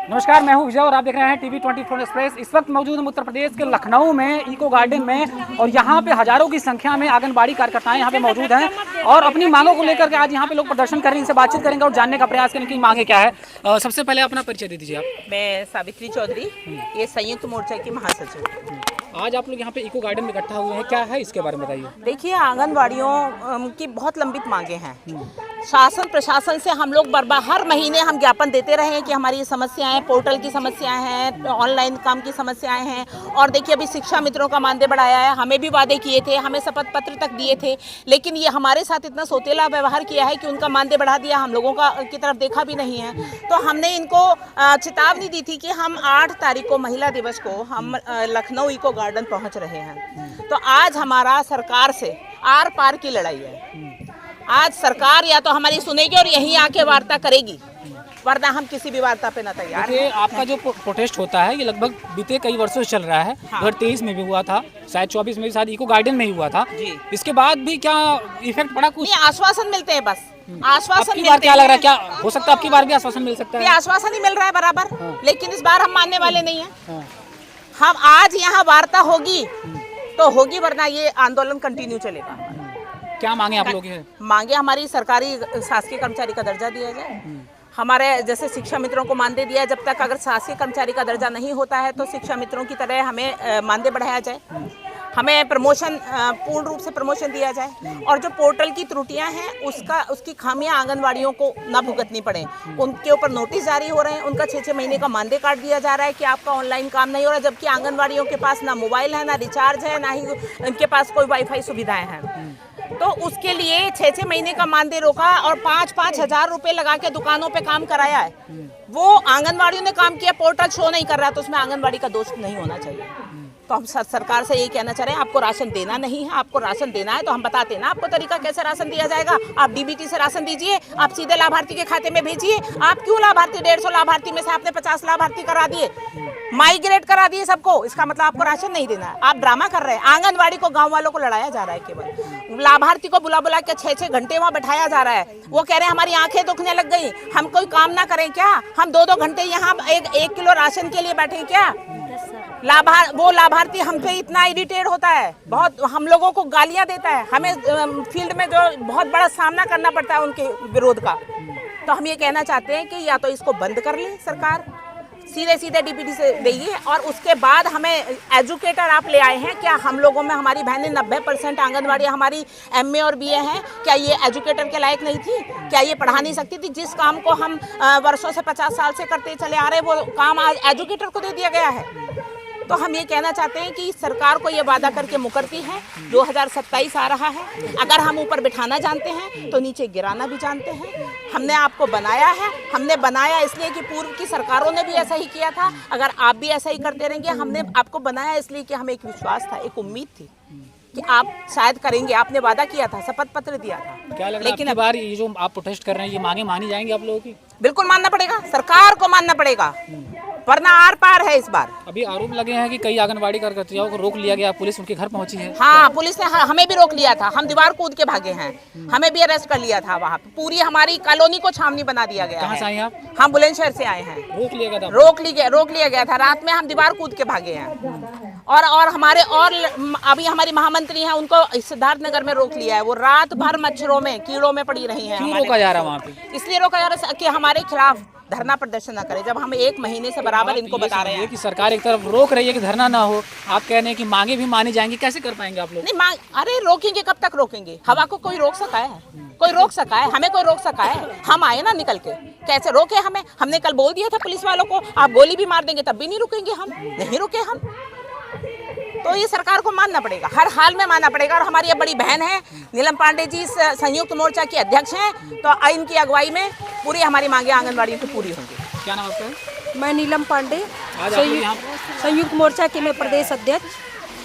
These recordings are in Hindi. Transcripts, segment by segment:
नमस्कार, मैं हूं विजय और आप देख रहे हैं टीवी 24 एक्सप्रेस। इस वक्त मौजूद हम उत्तर प्रदेश के लखनऊ में इको गार्डन में और यहाँ पे हजारों की संख्या में आंगनबाड़ी कार्यकर्ताएं यहाँ पे मौजूद हैं और अपनी मांगों को लेकर के आज यहाँ पे लोग प्रदर्शन करेंगे। इनसे बातचीत करेंगे और जानने का प्रयास करेंगे कि मांगे क्या है। सबसे पहले अपना परिचय दे दीजिए आप। मैं सावित्री चौधरी, ये संयुक्त मोर्चा की महासचिव। आज आप लोग यहाँ पे इको गार्डन में इकट्ठा हुए हैं, क्या है इसके बारे में बताइए। देखिए, आंगनवाड़ियों की बहुत लंबित मांगे हैं। शासन प्रशासन से हम लोग हर महीने हम ज्ञापन देते रहे हैं कि हमारी समस्याएं, पोर्टल की समस्याएं हैं, ऑनलाइन काम की समस्याएं हैं। और देखिए, अभी शिक्षा मित्रों का मानदेय बढ़ाया है, हमें भी वादे किए थे, हमें शपथ पत्र तक दिए थे, लेकिन ये हमारे साथ इतना सोतेला व्यवहार किया है कि उनका मानदेय बढ़ा दिया, हम लोगों की तरफ देखा भी नहीं है। तो हमने इनको चेतावनी दी थी कि हम 8 तारीख को महिला दिवस को हम लखनऊ इको गार्डन पहुंच रहे हैं। तो आज हमारा सरकार से आर पार की लड़ाई है। आज सरकार या तो हमारी सुनेगी और यहीं आके वार्ता करेगी, वरना हम किसी भी वार्ता पे न तैयार हैं। आपका जो प्रोटेस्ट होता है ये लगभग बीते कई वर्षों से चल रहा है। 2023 में भी हुआ था, शायद 24 में भी शायद इको गार्डन में ही हुआ था जी। इसके बाद भी क्या इफेक्ट पड़ा? कुछ आश्वासन मिलते हैं, बस आश्वासन मिलते हैं। क्या लग रहा है, क्या हो सकता है आपकी बार भी आश्वासन मिल सकता है? आश्वासन ही मिल रहा है बराबर, लेकिन इस बार हम मानने वाले नहीं है। हम आज यहाँ वार्ता होगी तो होगी, वरना ये आंदोलन कंटिन्यू चलेगा। क्या मांगे आप लोग? मांगे हमारी सरकारी शासकीय कर्मचारी का दर्जा दिया जाए। हमारे जैसे शिक्षा मित्रों को मानदेय दिया है, जब तक अगर शासकीय कर्मचारी का दर्जा नहीं होता है तो शिक्षा मित्रों की तरह हमें मानदेय बढ़ाया जाए, हमें प्रमोशन, पूर्ण रूप से प्रमोशन दिया जाए। और जो पोर्टल की त्रुटियां हैं उसकी खामियां आंगनवाड़ियों को ना भुगतनी पड़े। उनके ऊपर नोटिस जारी हो रहे हैं, उनका 6-6 महीने का मानदेय काट दिया जा रहा है कि आपका ऑनलाइन काम नहीं हो रहा, जबकि आंगनवाड़ियों के पास ना मोबाइल है, ना रिचार्ज है, ना ही उनके पास कोई वाईफाई सुविधाएं हैं। तो उसके लिए 6-6 महीने का मानदेय रोका और 5-5 हजार रुपए लगा के दुकानों पे काम कराया है। वो आंगनवाड़ियों ने काम किया, पोर्टल शो नहीं कर रहा, तो उसमें आंगनवाड़ी का दोष नहीं होना चाहिए। तो हम सरकार से यही कहना चाह रहे हैं, आपको राशन देना नहीं है, आपको राशन देना है तो हम बताते हैं ना आपको तरीका कैसे राशन दिया जाएगा। आप डीबीटी से राशन दीजिए, आप सीधे लाभार्थी के खाते में भेजिए। आप क्यों लाभार्थी 150 लाभार्थी में से आपने 50 लाभार्थी करा दिए, माइग्रेट करा दिए सबको, इसका मतलब आपको राशन नहीं देना है। आप ड्रामा कर रहे हैं। आंगनवाड़ी को, गाँव वालों को लड़ाया जा रहा है, केवल लाभार्थी को बुला बुला के 6-6 घंटे वहाँ बैठाया जा रहा है। वो कह रहे हैं हमारी आंखें दुखने लग गई, हम कोई काम ना करें क्या? हम 2-2 घंटे यहाँ 1 किलो राशन के लिए बैठे क्या? वो लाभार्थी हम पे इतना इरिटेट होता है, बहुत हम लोगों को गालियां देता है, हमें फील्ड में जो बहुत बड़ा सामना करना पड़ता है उनके विरोध का। तो हम ये कहना चाहते हैं कि या तो इसको बंद कर ले सरकार, सीधे डीपीटी से देगी, और उसके बाद हमें एजुकेटर आप ले आए हैं। क्या हम लोगों में, हमारी बहनें 90% आंगनवाड़ी हमारी MA और BA हैं, क्या ये एजुकेटर के लायक नहीं थी? क्या ये पढ़ा नहीं सकती थी? जिस काम को हम वर्षों से 50 साल से करते चले आ रहे, वो काम आज एजुकेटर को दे दिया गया है। तो हम ये कहना चाहते हैं कि सरकार को ये वादा करके मुकरती है। 2027 आ रहा है, अगर हम ऊपर बिठाना जानते हैं तो नीचे गिराना भी जानते हैं। हमने आपको बनाया है, हमने बनाया इसलिए कि पूर्व की सरकारों ने भी ऐसा ही किया था, अगर आप भी ऐसा ही करते रहेंगे। हमने आपको बनाया इसलिए कि हमें एक विश्वास था, एक उम्मीद थी कि आप शायद करेंगे। आपने वादा किया था, शपथ पत्र दिया था। क्या लग रहा है लेकिन अब बार ये जो आप प्रोटेस्ट कर रहे हैं, ये मांगे मानी जाएंगी आप लोगों की? बिल्कुल मानना पड़ेगा, सरकार को मानना पड़ेगा, वरना आर पार है इस बार। अभी आरोप लगे हैं कि कई आंगनबाड़ी कार्यकर्ताओं को रोक लिया गया, पुलिस उनके घर पहुंची है। हाँ, पुलिस ने हमें भी रोक लिया था, हम दीवार कूद के भागे हैं, हमें भी अरेस्ट कर लिया था। वहाँ पूरी हमारी कॉलोनी को छावनी बना दिया गया। कहाँ से आए आप? हम बुलंदशहर से आए हैं। रोक लिया गया था? रोक लिया गया था, रात में हम दीवार कूद के भागे हैं। और हमारे अभी हमारी महामंत्री हैं, उनको सिद्धार्थनगर में रोक लिया है। वो रात भर मच्छरों में, कीड़ों में पड़ी रही हैं। क्यों रोका जा रहा है वहाँ पे? इसलिए रोका जा रहा है कि हमारे खिलाफ धरना प्रदर्शन न करें, जब हम 1 महीने से बराबर इनको बता रहे हैं कि सरकार एक तरफ रोक रही है कि धरना ना हो, आप कह रहे हैं कि मांगे भी मानी जाएंगी। कैसे कर पाएंगे आप लोग? नहीं अरे रोकेंगे, कब तक रोकेंगे? हवा को कोई रोक सका है? कोई रोक सका है? हमें कोई रोक सका है? हम आए ना निकल के, कैसे रोके हमें? हमने कल बोल दिया था पुलिस वालों को, आप गोली भी मार देंगे तब भी नहीं रुकेंगे। हम नहीं रुके। हम तो ये सरकार को मानना पड़ेगा, हर हाल में मानना पड़ेगा। और हमारी ये बड़ी बहन है नीलम पांडे जी, संयुक्त मोर्चा की अध्यक्ष हैं, तो इनकी अगुवाई में पूरी हमारी मांगे आंगनबाड़ियों की पूरी होंगी। क्या नाम आपका? मैं नीलम पांडे, संयुक्त मोर्चा के मैं प्रदेश अध्यक्ष।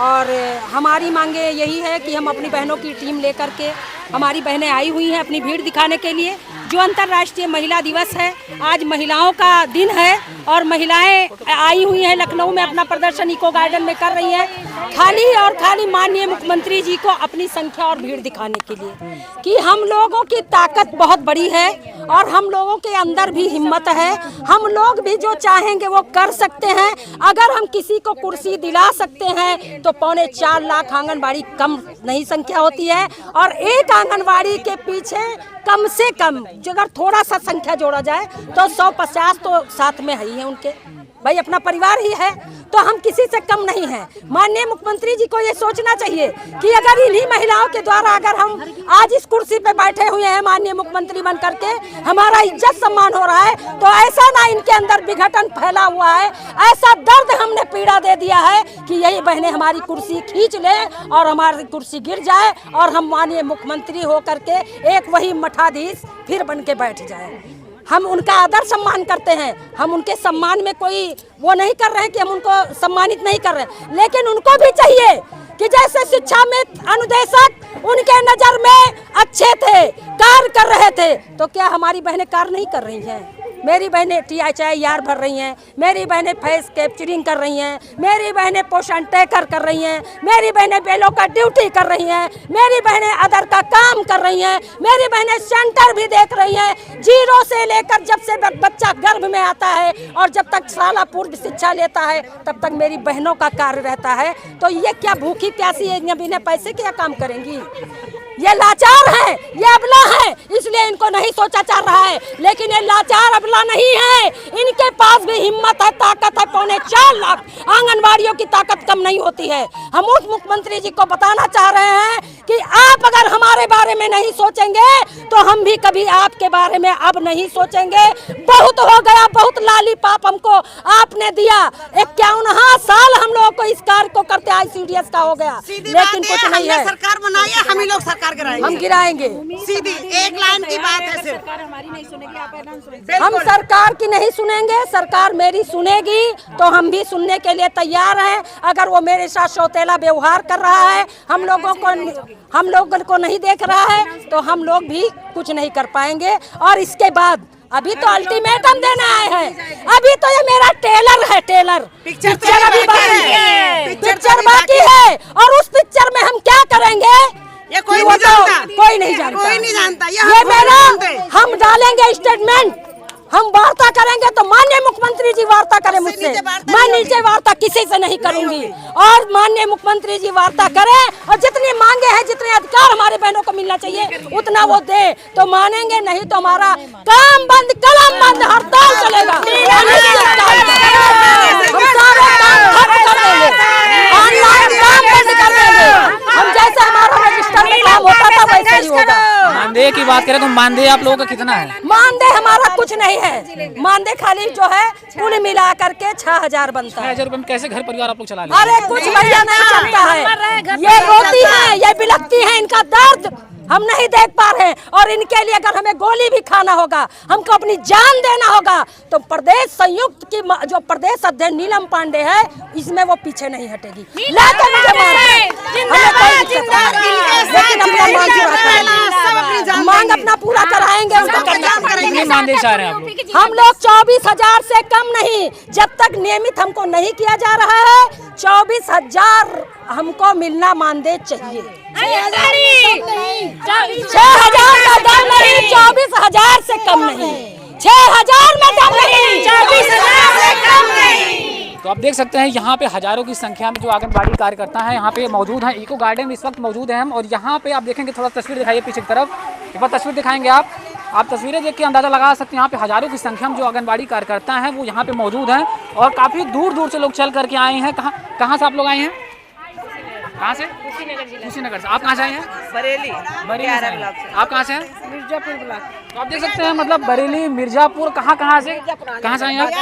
और हमारी मांगे यही है कि हम अपनी बहनों की टीम लेकर के, हमारी बहनें आई हुई हैं अपनी भीड़ दिखाने के लिए। जो अंतर्राष्ट्रीय महिला दिवस है, आज महिलाओं का दिन है और महिलाएं आई हुई हैं लखनऊ में, अपना प्रदर्शन इको गार्डन में कर रही हैं। खाली और खाली माननीय मुख्यमंत्री जी को अपनी संख्या और भीड़ दिखाने के लिए कि हम लोगों की ताकत बहुत बड़ी है और हम लोगों के अंदर भी हिम्मत है। हम लोग भी जो चाहेंगे वो कर सकते हैं। अगर हम किसी को कुर्सी दिला सकते हैं तो 4.25 लाख आंगनबाड़ी कम नहीं संख्या होती है और एक आंगनबाड़ी के पीछे कम से कम जो अगर थोड़ा सा संख्या जोड़ा जाए तो 150 तो साथ में ही है उनके, भाई अपना परिवार ही है, तो हम किसी से कम नहीं हैं। माननीय मुख्यमंत्री जी को ये सोचना चाहिए कि अगर इन्हीं महिलाओं के द्वारा अगर हम आज इस कुर्सी पे बैठे हुए हैं माननीय मुख्यमंत्री बन करके, हमारा इज्जत सम्मान हो रहा है, तो ऐसा ना इनके अंदर विघटन फैला हुआ है, ऐसा दर्द हमने पीड़ा दे दिया है कि यही बहनें हमारी कुर्सी खींच ले और हमारी कुर्सी गिर जाए और हम माननीय मुख्यमंत्री हो करके एक वही मठाधीश फिर बन के बैठ जाए। हम उनका आदर सम्मान करते हैं, हम उनके सम्मान में कोई वो नहीं कर रहे हैं कि हम उनको सम्मानित नहीं कर रहे हैं, लेकिन उनको भी चाहिए कि जैसे शिक्षा में अनुदेशक उनके नज़र में अच्छे थे, कार्य कर रहे थे, तो क्या हमारी बहनें कार्य नहीं कर रही हैं? मेरी बहनें THIR भर रही हैं, मेरी बहनें फेस कैप्चरिंग कर रही हैं, मेरी बहनें पोषण टैकर कर रही हैं, मेरी बहनें बेलों का ड्यूटी कर रही हैं, मेरी बहनें अदर का काम कर रही हैं, मेरी बहनें सेंटर भी देख रही हैं। 0 से लेकर जब से बच्चा गर्भ में आता है और जब तक शाला पूर्व शिक्षा लेता है तब तक मेरी बहनों का कार्य रहता है। तो ये क्या भूखी प्यासी है, बिना पैसे के काम करेंगी? ये लाचार है, ये अबला है, इसलिए इनको नहीं सोचा जा रहा है। लेकिन ये लाचार अबला नहीं है, इनके पास भी हिम्मत है, ताकत है। 4.25 लाख आंगनबाड़ियों की ताकत कम नहीं होती है। हम उस मुख्यमंत्री जी को बताना चाह रहे हैं कि आप अगर हमारे बारे में नहीं सोचेंगे तो हम भी कभी आपके बारे में अब नहीं सोचेंगे। बहुत हो गया, बहुत लाली पाप हमको आपने दिया। 51 साल हम लोगों को इस कार्य को करते ICDS का हो गया, लेकिन कुछ नहीं है। सरकार बनाई है, हम ही लोग सरकार गिराएंगे। हम गिराएंगे, सीधी एक लाइन की बात है सिर्फ। हम सरकार की नहीं सुनेंगे, सरकार मेरी सुनेगी तो हम भी सुनने के लिए तैयार हैं। अगर वो मेरे साथ सौतेला व्यवहार कर रहा है, हम लोगों को नहीं देख रहा है, तो हम लोग भी कुछ नहीं कर पाएंगे। और इसके बाद अभी तो अल्टीमेटम देने आए हैं, अभी तो ये मेरा टेलर है, टेलर पिक्चर अभी बाकी है, पिक्चर बाकी है। और उस पिक्चर में हम क्या करेंगे ये कोई नहीं जानता, कोई नहीं जानता, कोई नहीं जानता। ये मेरा हम डालेंगे स्टेटमेंट, हम वार्ता करेंगे तो माननीय मुख्यमंत्री जी वार्ता करें मुझसे, मैं नीचे वार्ता किसी से नहीं करूंगी। और माननीय मुख्यमंत्री जी वार्ता करें और जितनी मांगे हैं, जितने अधिकार हमारे बहनों को मिलना चाहिए उतना वो दे तो मानेंगे, नहीं तो हमारा काम बंद, कलम बंद, हड़ताल चलेगा। हम सारे काम खत्म कर देंगे, ऑनलाइन काम बंद कर देंगे। हम जैसे हमारा रजिस्टर में काम होता था वैसे ही होगा। मानदेय की बात करें तो मानदेय आप लोगों का कितना है? मानदेय हमारा कुछ नहीं है, मानदेय खाली जो है कुल मिला करके 6000 बनता है। 6000 रुपए में कैसे घर परिवार आप लोग चला लेते? अरे कुछ बढ़िया नहीं चलता है, ये रोती है, ये बिलखती है, इनका दर्द हम नहीं देख पा रहे हैं। और इनके लिए अगर हमें गोली भी खाना होगा, हमको अपनी जान देना होगा, तो प्रदेश संयुक्त की जो प्रदेश अध्यक्ष नीलम पांडे है, इसमें वो पीछे नहीं हटेगी। लेकिन मांग अपना पूरा कराएंगे, मानदेय चाह रहे हैं आप लोग? हम लोग 24,000 से कम नहीं, जब तक नियमित हमको नहीं किया जा रहा है 24,000 हमको मिलना मानदेय चाहिए। 6,000 का दम नहीं, 24,000 से कम नहीं, 6,000 में दम नहीं, 24,000 से कम नहीं। तो आप देख सकते हैं यहाँ पे हजारों की संख्या में जो आंगनबाड़ी कार्यकर्ता हैं यहाँ पे मौजूद हैं। इको गार्डन में इस वक्त मौजूद हैं हम, और यहाँ पे आप देखेंगे, थोड़ा तस्वीर दिखाइए पीछे की तरफ, एक बार तस्वीर दिखाएंगे आप तस्वीरें देख के अंदाज़ा लगा सकते हैं यहाँ पे हजारों की संख्या में जो आंगनबाड़ी कार्यकर्ता हैं वो यहाँ पे मौजूद हैं। और काफ़ी दूर दूर से लोग चल करके आए हैं। कहाँ से आप लोग आए हैं? कहाँ से? कुशीनगर से। आप कहाँ से आए हैं? बरेली से हैं। आप कहाँ से हैं? मिर्जापुर ब्लॉक। तो आप देख सकते हैं, मतलब बरेली, मिर्जापुर, कहाँ से आए हैं?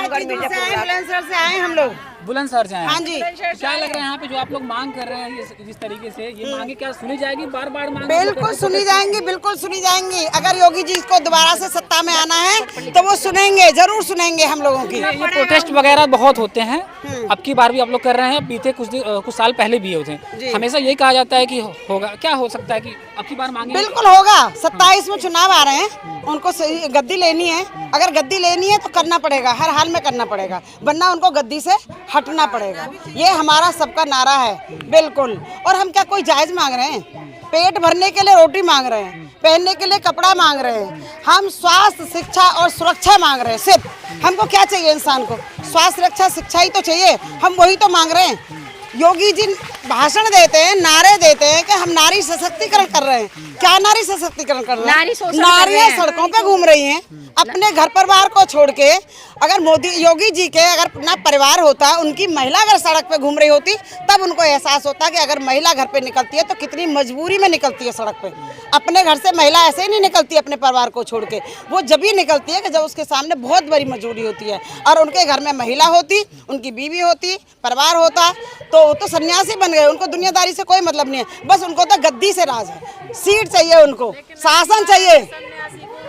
बुलंदशहर से आए हम लोग, बुलंदशहर से आए हैं। हाँ जी। क्या लग रहा है यहाँ पे जो आप लोग मांग कर रहे हैं जिस तरीके से, ये मांगे क्या सुनी जाएगी? बार बार मांग बिल्कुल सुनी जाएंगी, बिल्कुल सुनी जाएंगी। अगर योगी जी को दोबारा से सत्ता में आना है तो वो सुनेंगे, जरूर सुनेंगे हम लोगों की। ये प्रोटेस्ट वगैरह बहुत होते हैं, अब की बार भी आप लोग कर रहे हैं, बीते कुछ साल पहले भी होते हैं। हमेशा यही कहा जाता है कि होगा, क्या हो सकता है कि अब की बार मांगे? बिल्कुल होगा। 27 में चुनाव आ रहे हैं, उनको गद्दी लेनी है। अगर गद्दी लेनी है तो करना पड़ेगा, हर हाल में करना पड़ेगा, वरना उनको गद्दी से हटना पड़ेगा। ये हमारा सबका नारा है बिल्कुल। और हम क्या कोई जायज़ मांग रहे हैं? पेट भरने के लिए रोटी मांग रहे हैं, पहनने के लिए कपड़ा मांग रहे हैं। हम स्वास्थ्य, शिक्षा और सुरक्षा मांग रहे हैं। सिर्फ हमको क्या चाहिए? इंसान को स्वास्थ्य, रक्षा, शिक्षा ही तो चाहिए। हम वही तो मांग रहे हैं। योगी जी भाषण देते हैं, नारे देते हैं कि हम नारी सशक्तिकरण कर रहे हैं। क्या नारी सशक्तिकरण कर रहे हैं? नारियां सड़कों पे घूम रही हैं अपने घर परिवार को छोड़ के। अगर योगी जी के अगर अपना परिवार होता, उनकी महिला अगर सड़क पे घूम रही होती, तब उनको एहसास होता कि अगर महिला घर पे निकलती है तो कितनी मजबूरी में निकलती है सड़क पे। अपने घर से महिला ऐसे ही नहीं निकलती अपने परिवार को छोड़ के। वो जब ही निकलती है कि जब उसके सामने बहुत बड़ी मजबूरी होती है। और उनके घर में महिला होती, उनकी बीवी होती, परिवार होता, तो वो तो सन्यासी बन गए। उनको दुनियादारी से कोई मतलब नहीं है, बस उनको तो गद्दी से राज है। सीट चाहिए उनको, शासन चाहिए।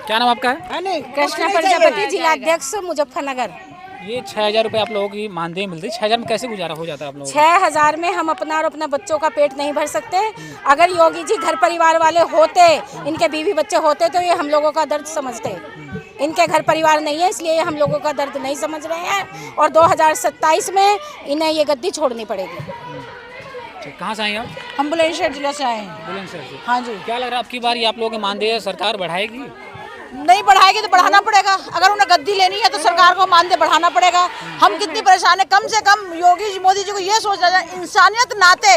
क्या नाम आपका है? कृष्णा प्रजापति, जिलाध्यक्ष मुजफ्फरनगर। ये 6,000 रुपये आप लोगों की मानदेय मिलती है। 6,000 में कैसे गुजारा हो जाता है आप लोगों को? 6,000 में हम अपना और अपना बच्चों का पेट नहीं भर सकते। अगर योगी जी घर परिवार वाले होते, इनके बीवी बच्चे होते, तो ये हम लोगों का दर्द समझते। इनके घर परिवार नहीं है, इसलिए हम लोगों का दर्द नहीं समझ रहे हैं। और 2027 में इन्हें ये गद्दी छोड़नी पड़ेगी। कहाँ से आए आप? हम बुलंदशहर जिले से आए हैं। बुलंदशहर से। हाँ जी। क्या लग रहा है आपकी बार आप लोगों के मानदेय सरकार बढ़ाएगी? नहीं बढ़ाएगी तो बढ़ाना पड़ेगा। अगर उन्हें गद्दी लेनी है तो सरकार को मानदेय बढ़ाना पड़ेगा। हम कितनी परेशान है। कम से कम योगी जी, मोदी जी को ये सोचना चाहिए, इंसानियत नाते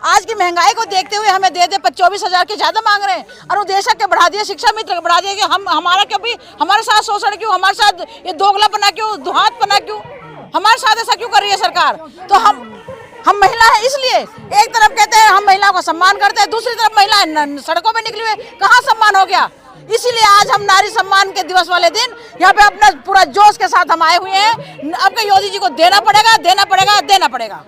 आज की महंगाई को देखते हुए हमें दे 24,000 के ज़्यादा मांग रहे हैं। और उद्देशक के बढ़ा दिया, शिक्षा मित्र के बढ़ा दिया कि हम हमारा क्यों भी हमारे साथ शोषण क्यों, हमारे साथ ये दोगलापना क्यों, दुहातपना क्यों, हमारे साथ ऐसा क्यों कर रही है सरकार? तो हम महिला है, इसलिए एक तरफ कहते हैं हम महिलाओं को सम्मान करते हैं, दूसरी तरफ महिला सड़कों पे निकली हुई, कहाँ सम्मान हो गया? इसीलिए आज हम नारी सम्मान के दिवस वाले दिन यहाँ पे अपना पूरा जोश के साथ हम आए हुए हैं। अब योगी जी को देना पड़ेगा, देना पड़ेगा, देना पड़ेगा।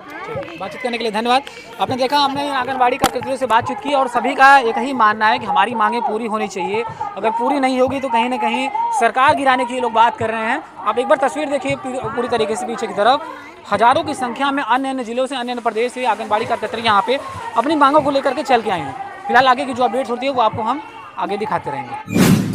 बातचीत करने के लिए धन्यवाद। आपने देखा, हमने आंगनबाड़ी कार्यकर्ताओं से बातचीत की और सभी का एक ही मानना है कि हमारी मांगें पूरी होनी चाहिए। अगर पूरी नहीं होगी तो कहीं ना कहीं सरकार गिराने की लोग बात कर रहे हैं। आप एक बार तस्वीर देखिए पूरी तरीके से पीछे की तरफ। हजारों की संख्या में अन्य जिलों से, अन्य प्रदेश से आंगनबाड़ी कार्यकर्ता यहाँ पे अपनी मांगों को लेकर के चल के आए हैं। फिलहाल आगे की जो अपडेट्स होती है वो आपको हम आगे दिखाते रहेंगे।